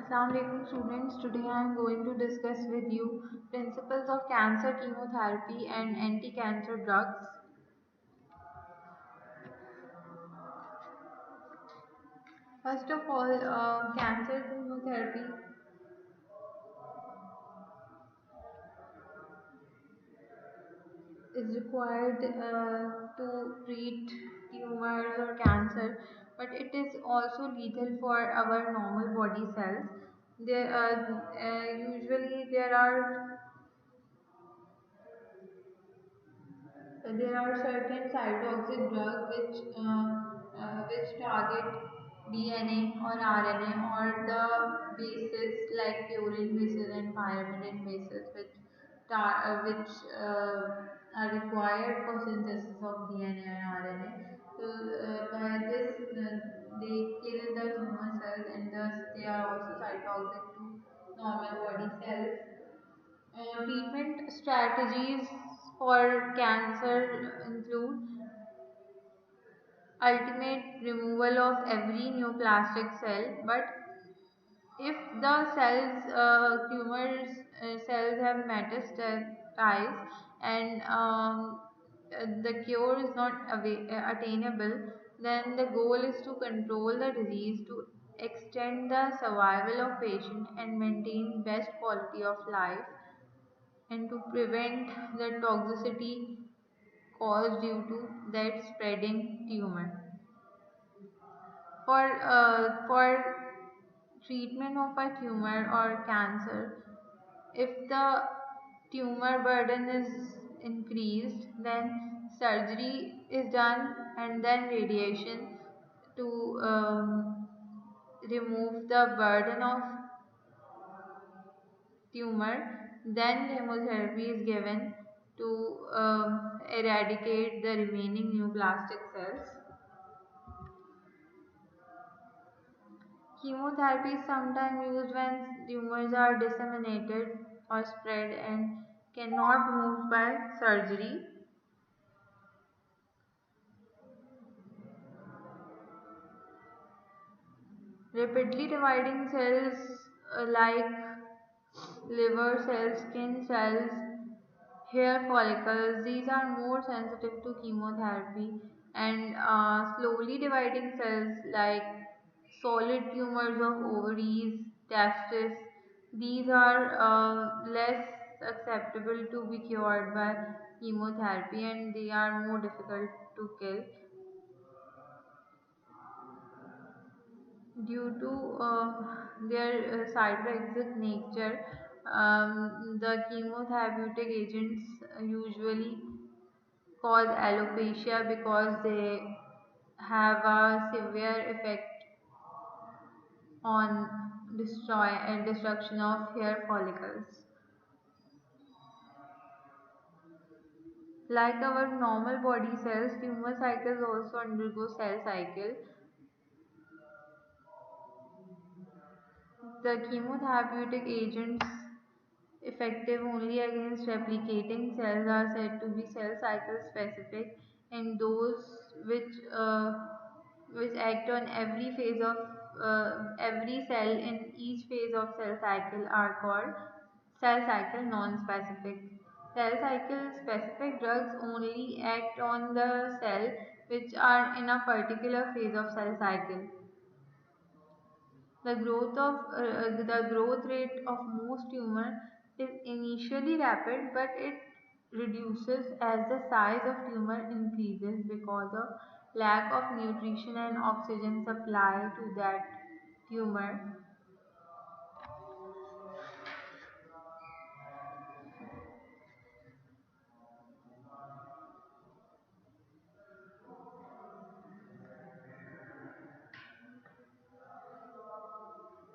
Assalamu alaikum students. Today I am going to discuss with you principles of cancer chemotherapy and anti-cancer drugs. First of all, cancer chemotherapy is required to treat tumors or cancer, but it is also lethal for our normal body cells. Usually there are certain cytotoxic drugs which target DNA or RNA or the bases like purine bases and pyrimidine bases which are required for synthesis of DNA and RNA. So by this they kill the tumor cells and thus they are also cytotoxic to normal body cells. Treatment strategies for cancer include ultimate removal of every neoplastic cell, but if the tumors cells have metastasized and the cure is not attainable, then the goal is to control the disease to extend the survival of patient and maintain best quality of life and to prevent the toxicity caused due to that spreading tumor. For treatment of a tumor or cancer, if the tumor burden is increased, then surgery is done and then radiation to remove the burden of tumor, then chemotherapy is given to eradicate the remaining neoplastic cells. Chemotherapy is sometimes used when tumors are disseminated or spread and cannot move by surgery. Rapidly dividing cells like liver cells, skin cells, hair follicles, these are more sensitive to chemotherapy, and slowly dividing cells like solid tumors of ovaries, testes, these are less acceptable to be cured by chemotherapy and they are more difficult to kill due to their cytotoxic nature. The chemotherapeutic agents usually cause alopecia because they have a severe effect on destroy and destruction of hair follicles. Like our normal body cells, tumor cycles also undergo cell cycle. The chemotherapeutic agents effective only against replicating cells are said to be cell cycle specific, and those which uh, which act on every phase of every cell in each phase of cell cycle are called cell cycle non-specific. Cell cycle specific drugs only act on the cell which are in a particular phase of cell cycle. The growth rate of most tumor is initially rapid, but it reduces as the size of tumor increases because of lack of nutrition and oxygen supply to that tumor.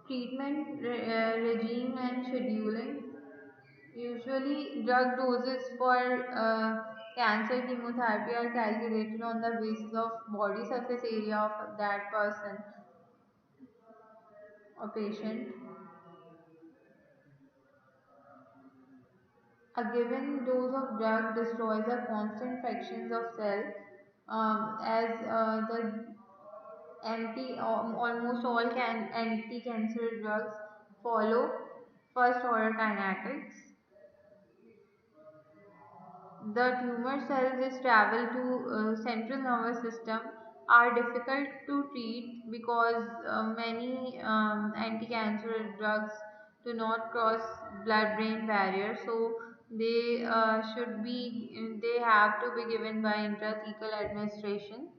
Regime and scheduling. Usually, drug doses for cancer chemotherapy are calculated on the basis of body surface area of that person or patient. A given dose of drug destroys a constant fractions of cell as the almost all anti-cancer drugs follow first order kinetics. The tumor cells which travel to central nervous system are difficult to treat because many anti-cancer drugs do not cross blood-brain barrier. So they have to be given by intrathecal administration.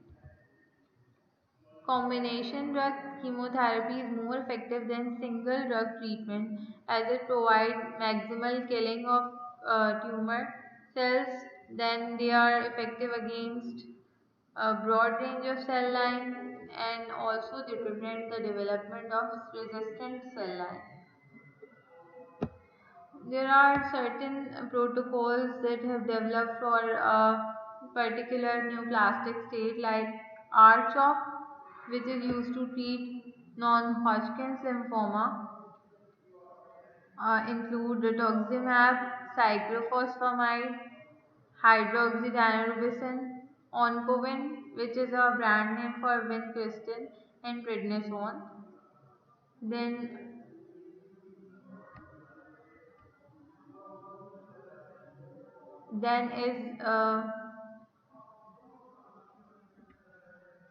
Combination drug chemotherapy is more effective than single drug treatment as it provides maximal killing of tumor cells. Then they are effective against a broad range of cell line, and also they prevent the development of resistant cell line. There are certain protocols that have developed for a particular neoplastic state like R-CHOP, which is used to treat non-Hodgkin's lymphoma, include rituximab, cyclophosphamide, hydroxydoxorubicin, Oncovin, which is a brand name for vincristine, and prednisone. Then, then is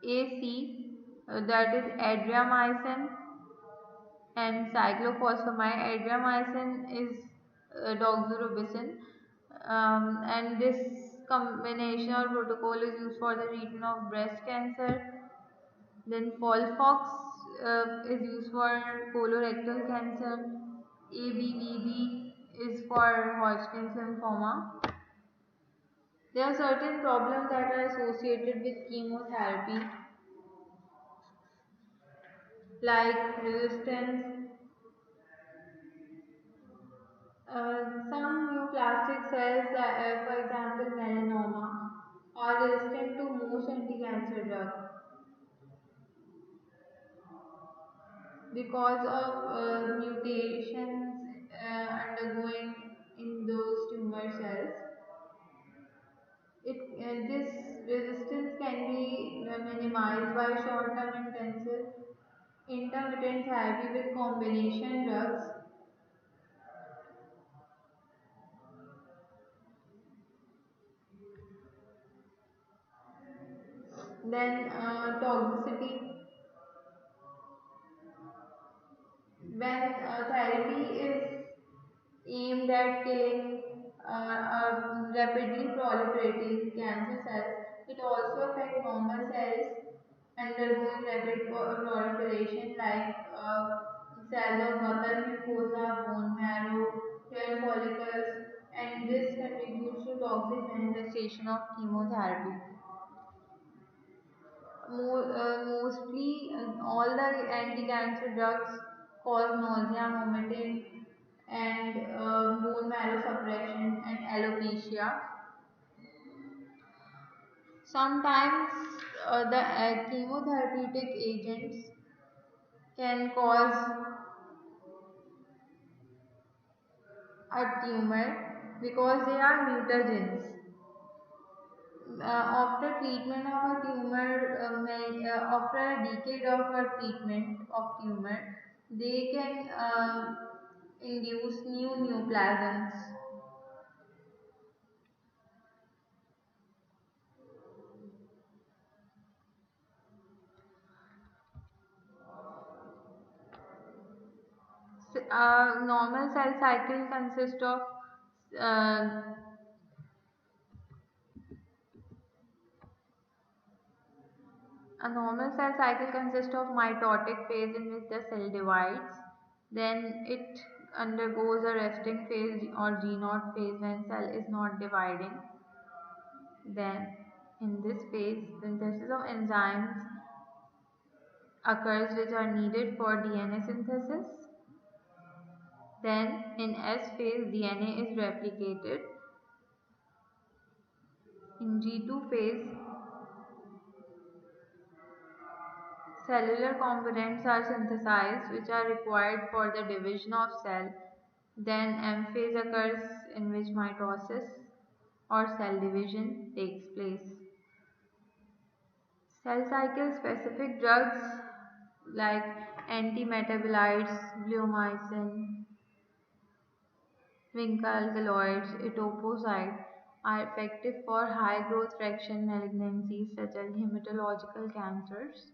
AC, that is adriamycin and cyclophosphamide. Adriamycin is doxorubicin, and this combination or protocol is used for the treatment of breast cancer. Then Folfox is used for colorectal cancer. ABVD is for Hodgkin's lymphoma. There are certain problems that are associated with chemotherapy like resistance. Some neoplastic cells, for example melanoma, are resistant to most anti-cancer drugs because of mutations undergoing in those tumor cells. This resistance can be minimized by short-term intensive intermittent therapy with combination drugs. Then toxicity. When therapy is aimed at killing rapidly proliferating cancer cells, it also affects normal cells undergoing rapid proliferation like cells of Mother mucosa, bone marrow, hair follicles, and this contributes to toxic manifestation of chemotherapy. Mostly all the anti-cancer drugs cause nausea, vomiting, and bone marrow suppression and alopecia. Sometimes the chemotherapeutic agents can cause a tumor because they are mutagens. After treatment of a tumor, after a decade of a treatment of tumor, they can induce new neoplasms. Normal cell cycle consists of uh, a normal cell cycle consists of mitotic phase in which the cell divides. Then it undergoes a resting phase or G0 phase when cell is not dividing. Then in this phase, synthesis of enzymes occurs which are needed for DNA synthesis. Then in S phase, DNA is replicated. In G2 phase, cellular components are synthesized which are required for the division of cell. Then M phase occurs in which mitosis or cell division takes place. Cell cycle specific drugs like Antimetabolites, bleomycin, vinca alkaloids, etoposide are effective for high growth fraction malignancies such as hematological cancers.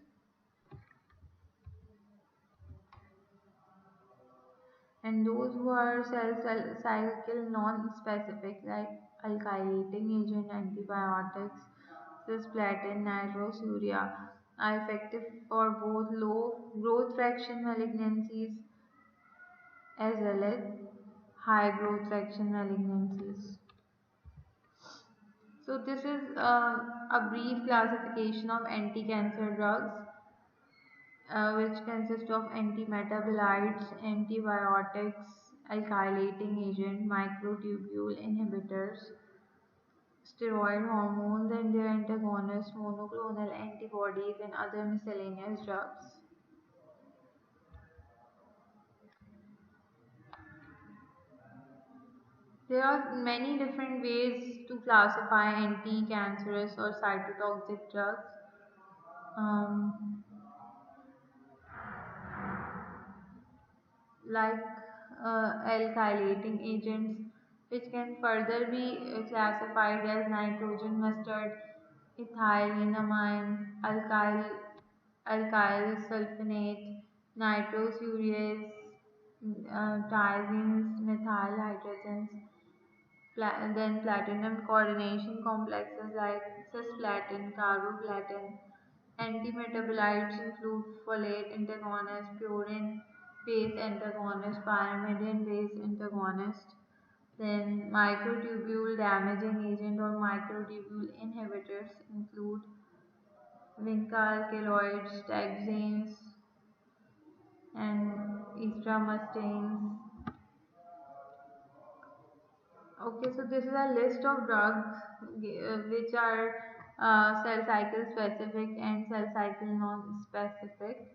And those who are cell cycle non-specific like alkylating agent, antibiotics, cisplatin, nitrosourea are effective for both low growth fraction malignancies as well as high growth fraction malignancies. So this is a brief classification of anti-cancer drugs, which consist of antimetabolites, antibiotics, alkylating agent, microtubule inhibitors, steroid hormones and their antagonists, monoclonal antibodies, and other miscellaneous drugs. There are many different ways to classify anti-cancerous or cytotoxic drugs. Um, like alkylating agents, which can further be classified as nitrogen mustard, ethylenamine, alkyl sulfonate, nitrosourease, thiazines, methyl hydrogens, then platinum coordination complexes like cisplatin, carboplatin. Antimetabolites include folate antagonist, purine base antagonist, pyrimidine base antagonist. Then microtubule damaging agent or microtubule inhibitors include vinca alkaloids, taxanes, and extramastanes. Okay, so this is a list of drugs which are cell cycle specific and cell cycle non-specific,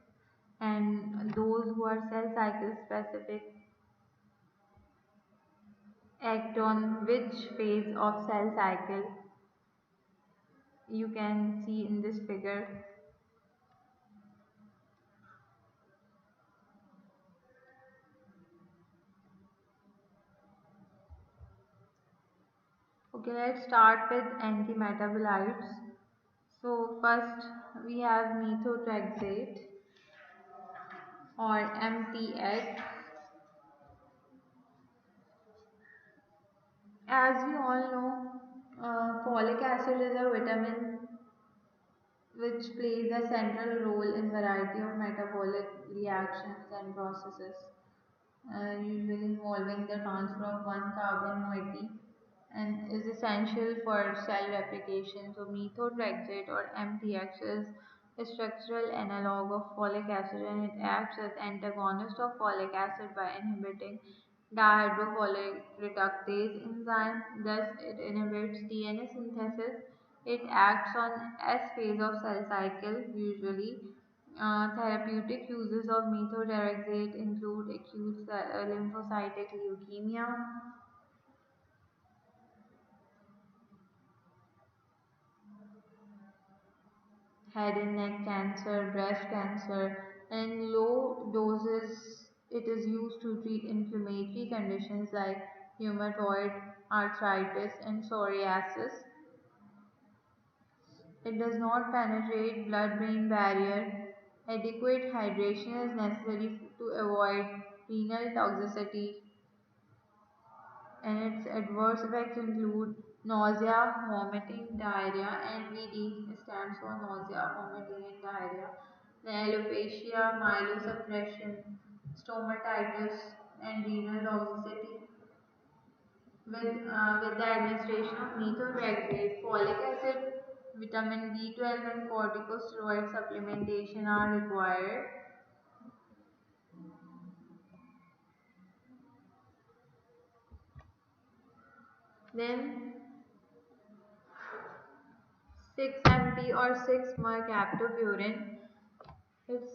and those who are cell cycle specific act on which phase of cell cycle you can see in this figure. Okay, let's start with antimetabolites. So first we have methotrexate or MTX. As we all know, folic acid is a vitamin which plays a central role in variety of metabolic reactions and processes, usually involving the transfer of one carbon moiety and is essential for cell replication. So methotrexate or MTX is a structural analog of folic acid and it acts as antagonist of folic acid by inhibiting dihydrofolate reductase enzyme. Thus, it inhibits DNA synthesis. It acts on S phase of cell cycle usually. Therapeutic uses of methotrexate include acute lymphocytic leukemia, head and neck cancer, breast cancer, and low doses it is used to treat inflammatory conditions like rheumatoid arthritis and psoriasis. It does not penetrate blood-brain barrier. Adequate hydration is necessary to avoid renal toxicity, and its adverse effects include nausea, vomiting, diarrhea, NVD stands for nausea, vomiting, and diarrhea, then alopecia, myelosuppression, stomatitis, and renal toxicity. With the administration of methotrexate, folic acid, vitamin B12, and corticosteroid supplementation are required. Then 6-MP or 6-mercaptopurine. It's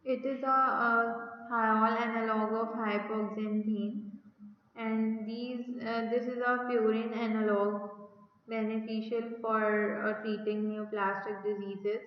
It is a thiol analog of hypoxanthine, and this is a purine analog beneficial for treating neoplastic diseases.